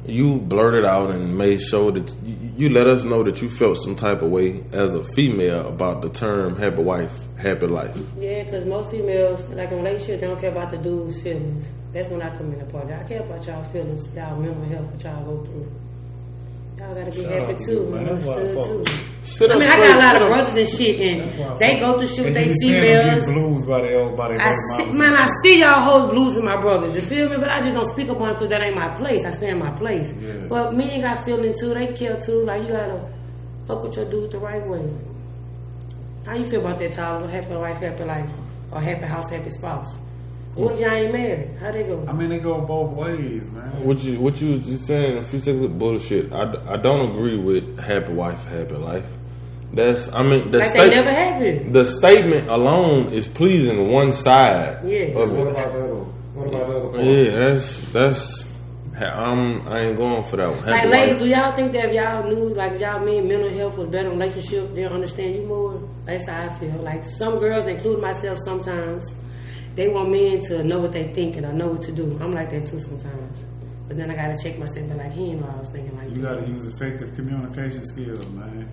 you blurted out and made sure that you let us know that you felt some type of way as a female about the term happy wife, happy life. Yeah, because most females, like in relationships, they don't care about the dude's feelings. That's when I come in the party. I care about y'all feelings, y'all mental health, what y'all go through. Y'all gotta be happy too, man. I got a lot of brothers and shit, and they go through shit with their females. I see y'all hoes blues with my brothers, you feel me? But I just don't speak up on it because that ain't my place. I stay in my place. Yeah. But men got feelings too, they care too. Like, you gotta fuck with your dude the right way. How you feel about that, Tyler? Happy wife, happy life, or happy house, happy spouse? What if y'all ain't married? How they go? I mean, they go both ways, man. What you was just saying a few seconds with bullshit. I don't agree with happy wife, happy life. They never happened. The statement alone is pleasing one side. Yeah. What about the other? What about the other part? Yeah, that's. I ain't going for that one. Happy like, ladies, do y'all think that if y'all knew, like, if y'all mean mental health was better relationship, they'll understand you more? That's how I feel. Like, some girls, including myself sometimes, they want men to know what they thinking or know what to do. I'm like that too sometimes. But then I gotta check myself and like, he ain't know I was thinking like that. You gotta use effective communication skills, man.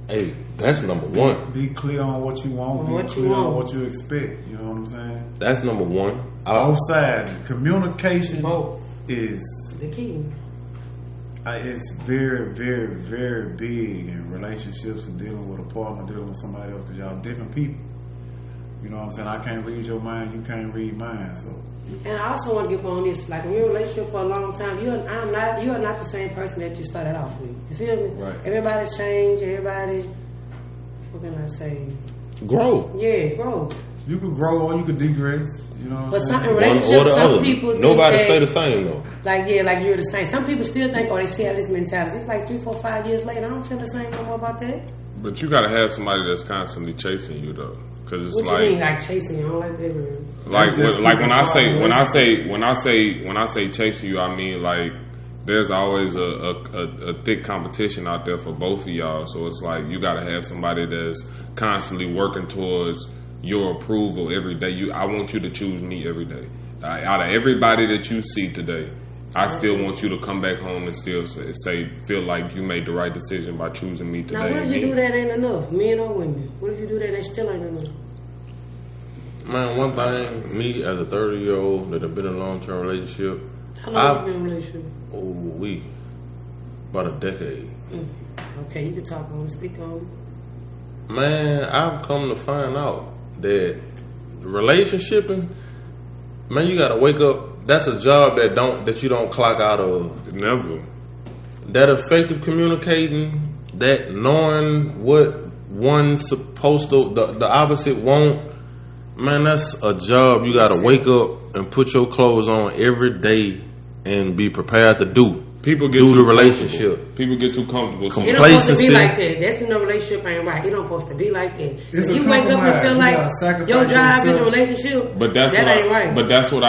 Hey, that's number one. Be clear on what you want. Be clear on what you expect. You know what I'm saying? That's number one. Both sides. Communication is the key. It's very, very, very big in relationships and dealing with a partner, dealing with somebody else, because y'all different people. You know what I'm saying? I can't read your mind, you can't read mine. So. And I also want to get on this, like, when you're in a relationship for a long time, you are not the same person that you started off with. You feel me? Right. Everybody change, what can I say? Grow. Yeah, grow. You could grow or you could degress. You know what I'm saying? In relationships, some people nobody stay the same though. Like you're the same. Some people still think, they still have this mentality. It's like 3, 4, 5 years later, I don't feel the same no more about that. But you gotta have somebody that's constantly chasing you though, because it's what like. What you mean, like chasing you? I don't like that word. When I say chasing you, I mean like there's always a thick competition out there for both of y'all. So it's like you gotta have somebody that's constantly working towards your approval every day. I want you to choose me every day. Out of everybody that you see today, I still want you to come back home and still feel like you made the right decision by choosing me today. Now, what if you do that ain't enough, men or women? What if you do that and still ain't enough? Man, one thing, me as a 30-year-old that have been in a long-term relationship. How long have you been in a relationship? About a decade. Okay, you can talk on it, speak on it. Man, I've come to find out that relationshiping, man, you gotta wake up. That's a job that you don't clock out of. Never. That effective communicating, that knowing what one's supposed to, the opposite won't. Man, that's a job you gotta wake up and put your clothes on every day and be prepared to do. People get do the relationship. People get too comfortable. It don't supposed to be like that. That's when the relationship ain't right. It don't supposed to be like that. If you wake up and feel like your job is a relationship, ain't right. But that's what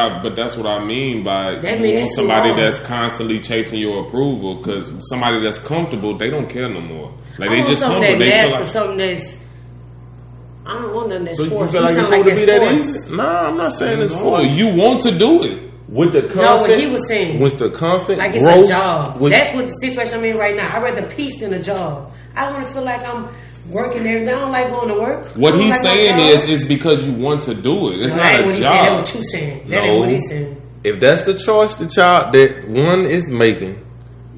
I mean by you want somebody that's constantly chasing your approval. Because somebody that's comfortable, they don't care no more. Like they just comfortable. They feel like something that's. I don't want nothing that's so forced. You feel like it's supposed to be that easy? Nah, I'm not saying it's forced. You want to do it. With the constant, no, what he was saying, with the constant like it's growth, a job. That's what the situation I'm in right now. I rather peace than a job. I don't want to feel like I'm working there. I don't like going to work. What he's saying is because you want to do it. It's not a job. That's what you saying. That ain't what he's saying. If that's the choice that one is making,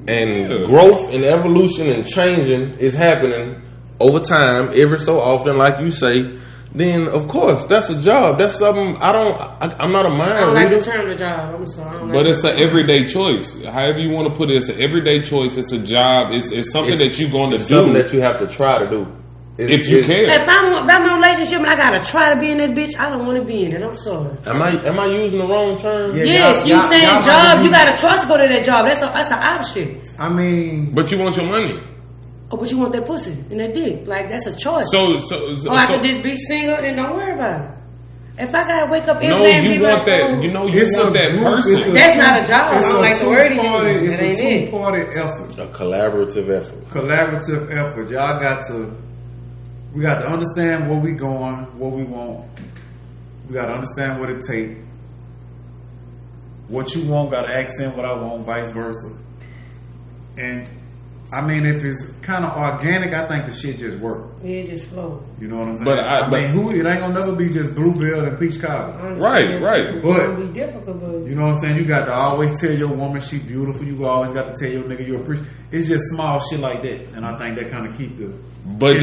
and growth and evolution and changing is happening over time, every so often, like you say. Then of course that's a job. That's something I'm not a mind reader. I don't like the term the job. I'm sorry. But it's an everyday choice. However you want to put it, it's an everyday choice. It's a job. It's something that you're going to do. Something that you have to try to do. If you can. If I'm in a relationship and I gotta try to be in that bitch, I don't want to be in it. I'm sorry. Am I using the wrong term? Yeah, yes, you saying job. You gotta trust go to that job. That's an option. I mean, but you want your money. Oh, but you want that pussy and that dick. Like, that's a choice. So I could just be single and don't worry about it. If I gotta wake up every day and you be want like, that. You know, you want that person. That's not a job. I don't like the word. It's a two-party effort. A collaborative effort. We got to understand where we going, what we want. We got to understand what it takes. What you want, got to accent what I want, vice versa. And I mean, if it's kind of organic, I think the shit just work. Yeah, it just flow. You know what I'm saying? But I mean, it ain't gonna never be just bluebell and peach cobbler. Right. It's gonna be difficult, but You know what I'm saying? You got to always tell your woman she beautiful. You always got to tell your nigga you appreciate. It's just small shit like that, and I think that kind of keep the. But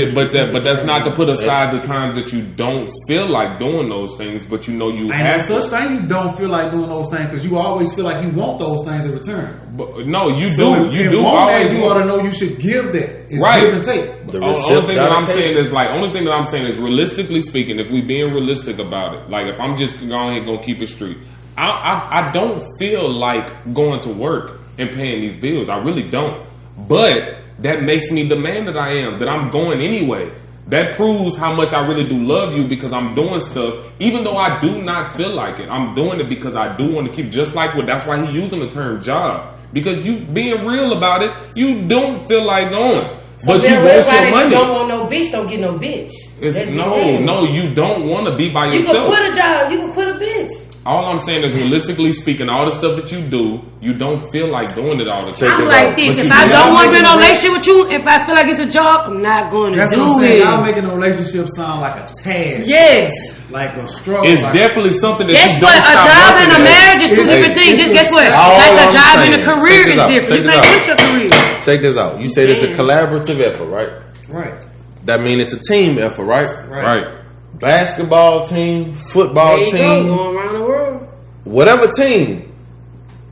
that's not to put aside the times that you don't feel like doing those things, but you know you Ain't have no to. such thing you don't feel like doing those things because you always feel like you want those things in return. But no, you So do. You if do want always. that, you ought to know you should give that. It's Right. give and take. The Only thing that I'm reciprocity. saying is only thing that I'm saying is realistically speaking, if we being realistic about it, like if I'm just going to keep it straight, I don't feel like going to work and paying these bills. I really don't. But that makes me the man that I am, that I'm going anyway. That proves how much I really do love you because I'm doing stuff, even though I do not feel like it. I'm doing it because I do want to keep, just like that's why he using the term job. Because you being real about it, you don't feel like going. so But you then want your everybody money. who don't want no bitch, don't get no bitch. No, you don't want to be by You yourself. can quit a job, you can quit a bitch. All I'm saying is, realistically speaking, all the stuff that you do, you don't feel like doing it all the time. Check I'm this like out. this. But If you I do don't not want to be in a make it relationship with you, if I feel like it's a job, I'm not going to That's do what I'm saying. it. Y'all making a relationship sound like a task. Yes. Like a struggle. It's like definitely something that Guess you what? don't A stop job working and a at. marriage is two It's- different things. Just guess what? all Like a I'm job and a saying. career Check is this out. different. Check You this can't out. quit your career. Check this out. You said it's a Man. collaborative effort, right? right. That means it's a team effort, right? Right. Basketball team, football There you go, team, going around the world. whatever team.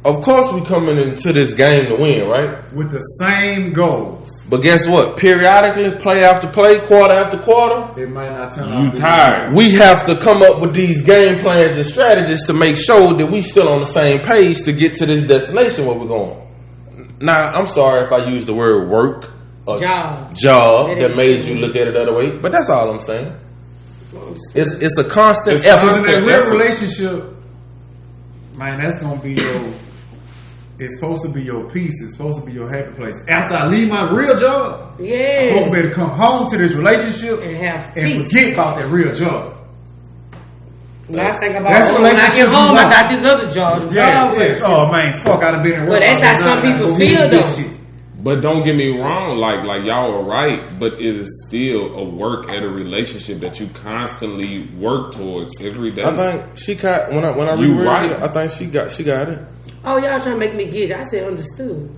Of course, we coming into this game to win, right? With the same goals. But guess what? Periodically, play after play, quarter after quarter, It might not turn out. You to be- tired. we have to come up with these game plans and strategies to make sure that we still on the same page to get to this destination where we're going. Now, I'm sorry if I use the word work or job It that is. made you look at it the other way, but that's all I'm saying. It's a constant It's effort. Because in that real effort. relationship, man, that's gonna be your. It's supposed to be your peace. It's supposed to be your happy place. After I leave my real job, I'm supposed Yeah. to be able to come home to this relationship And have and peace. forget about that real job. When I think about That's when I relationship get home, you I want. got this other job. Yeah. Job. Oh man, fuck! I done been at work. But that's all day how some now, I people go get feel, this though. shit. But don't get me wrong, like y'all are right, but it is still a work at a relationship that you constantly work towards every day. I think she got when I You reread right. it, I think she got it. Oh, y'all trying to make me get it. I said understood.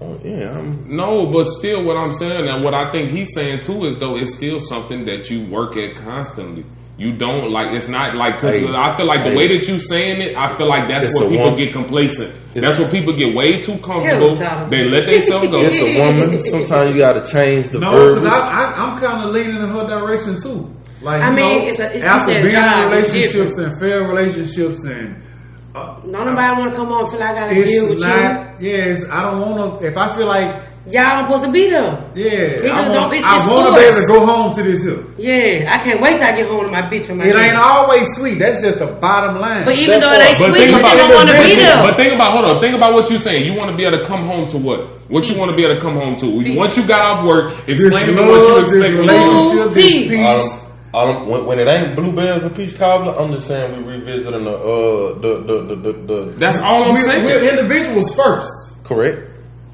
Oh, yeah, No, but still what I'm saying and what I think he's saying too is though it's still something that you work at constantly. You don't like it's not like because Hey, I feel like the hey. way that you saying it, I feel like that's It's where a people woman. get complacent. It's- That's where people get way too comfortable. Tyler. They let themselves go. it's a woman. Sometimes you got to change the No, because verbiage. I'm kind of leaning in her direction too. Like I you mean, know, it's after a being job, in it's relationships and fair relationships and Nobody want to come on and feel like I got to deal with it's not. Yes, I don't want to. If I feel like you. Y'all supposed to be there. yeah, It's I want to sports. be able to go home to this hill. Yeah, I can't wait till I get home to my bitch on my It head. ain't always sweet. That's just the bottom line. But even though it ain't But sweet, think you about still don't want to be there. But think about hold on. Think about what you're saying. You want to be able to come home to what? What you want to be able to come home to? Once you got off work, explain to me what you expect. this relationship, this Peace. peace. When it ain't bluebells and peach cobbler, I'm just saying we revisiting the That's all I'm saying. We're individuals first. correct.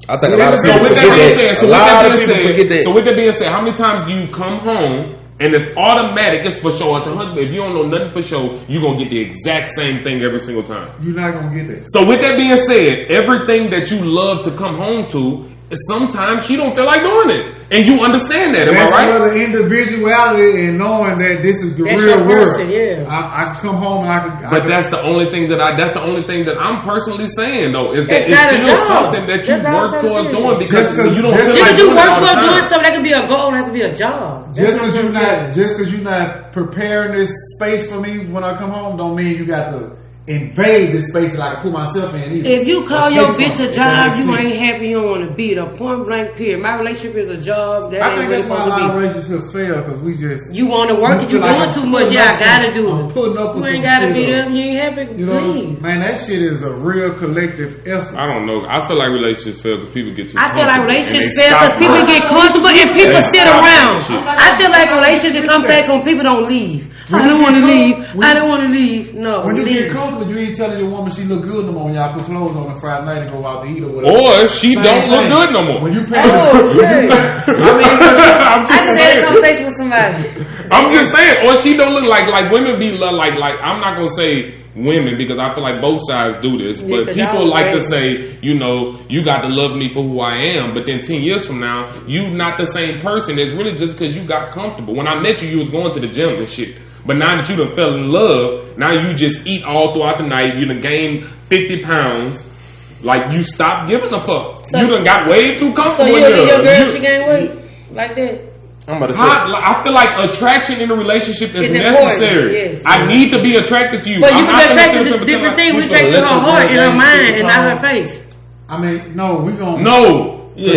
I think a lot of So people with that forget being that. said, A lot of people forget that. so with that being said, how many times do you come home and it's automatic? It's for sure. It's your husband. If you don't know nothing for sure, you are gonna get the exact same thing every single time. You're not gonna get that. So with that being said, everything that you love to come home to, sometimes you don't feel like doing it, and you understand that. Am That's I right? another individuality and knowing that this is the That's real your world. person, yeah. I can come home and I can. But that's the only thing that that's the only thing that I'm personally saying though is that It's not a it's still job. something that you That's all work I'm towards saying. doing because Just 'cause- you don't just feel You like can do doing it work all for the doing time. stuff that can be a goal, it has to be a job. Just because you're not preparing this space for me when I come home, don't mean you got to invade this space that I can put myself in either. If you call Or your take bitch from a it. job, That you makes ain't sense. happy, you don't want to be there. Point blank period. My relationship is a job. That I ain't think really that's why a supposed lot of to be. relationships fail because we just. You want to work and you feel like doing I'm too much. putting Yeah, I up gotta some- do I'm it. putting up You with ain't some gotta shit be up. there. You ain't happy. You know, Leave. man, that shit is a real collective effort. I don't know. I feel like relationships fail because people get too. I feel like comfortable relationships and they fail because stop people working. get comfortable and people They sit stop around. that shit. I feel like relationships come back when people don't leave. I don't want to leave. I don't want to leave. No, When you leave. get comfortable comfortable, you ain't telling your woman she look good no more when y'all put clothes on Friday night and go out to eat or whatever. Or she don't look good no more. When you pay I just had a conversation with somebody. I'm just saying, or she don't look like women be like I'm not gonna say women because I feel like both sides do this, but people like to say, you know, you got to love me for who I am, but then 10 years from now, you not the same person. It's really just because you got comfortable. When I met you was going to the gym and shit. But now that you done fell in love, now you just eat all throughout the night. You done gained 50 pounds. Like, you stopped giving a fuck. So, you done got way too comfortable. So you and your girl, she gained weight? Like that? I'm about to say. I feel like attraction in a relationship is necessary. Yes. I need to be attracted to you. But you can be attracted to different things. We attract to her heart and her mind and not her face. I mean, no, we gonna... No. Yeah,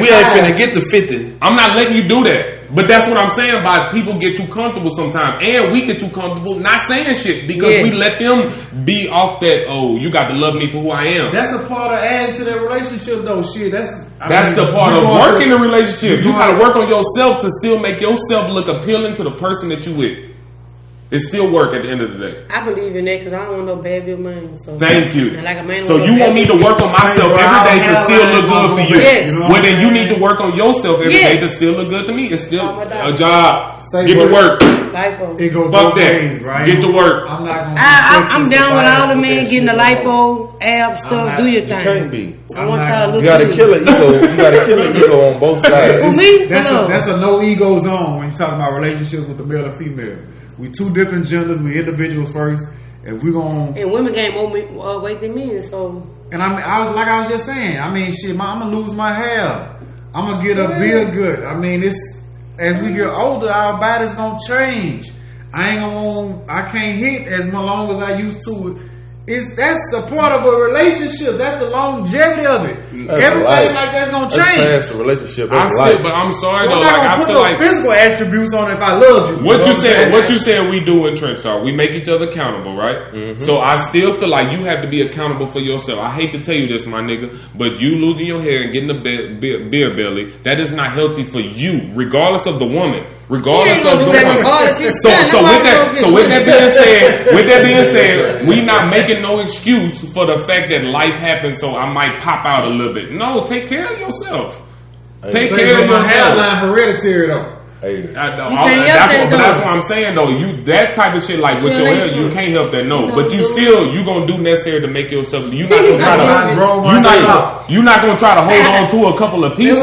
we ain't finna get to 50. I'm not letting you do that. But that's what I'm saying by people get too comfortable sometimes. And we get too comfortable not saying shit because we let them be off that, oh, you got to love me for who I am. That's a part of adding to that relationship though, shit. That's the part of working the relationship. You got to work on yourself to still make yourself look appealing to the person that you with. It's still work at the end of the day. I believe in that because I don't want no bad bill money. So. Thank you. Like a man so you want me to work on myself every day to still look good for you. Yes. Well, then you need to work on yourself every day to still look good to me. It's still a job. Get to work. Fuck that. Ways, right? Get to work. I'm down with all the men getting the lipo, ab stuff. Do your thing. You can't be. I want y'all to look You gotta kill an ego. You gotta kill an ego on both sides. For me, that's a no ego zone when you talk about relationships with the male and female. We two different genders. We individuals first, and we gonna. And women gain more weight than men, so. And like I was just saying. I mean, shit. I'm gonna lose my hair. I'm gonna get a beard good. I mean, it's as we get older, our body's gonna change. I can't hit as long as I used to. That's a part of a relationship. That's the longevity of it. Everything like that's gonna change. That's a relationship. But I'm sorry though. Like I feel like physical attributes on it if I love you. What you said we do in Trench Talk. We make each other accountable, right? Mm-hmm. So I still feel like you have to be accountable for yourself. I hate to tell you this, my nigga, but you losing your hair and getting a beer belly, that is not healthy for you, regardless of the woman. Regardless of the woman. So with that being said, we not making no excuse for the fact that life happens, so I might pop out a little bit. No, take care of yourself. Take care of yourself. My hairline hereditary though. That's what I'm saying though. You that type of shit like with your hair, you can't help that. No, but you gonna do necessary to make yourself. You're not gonna try to hold on to a couple of pieces.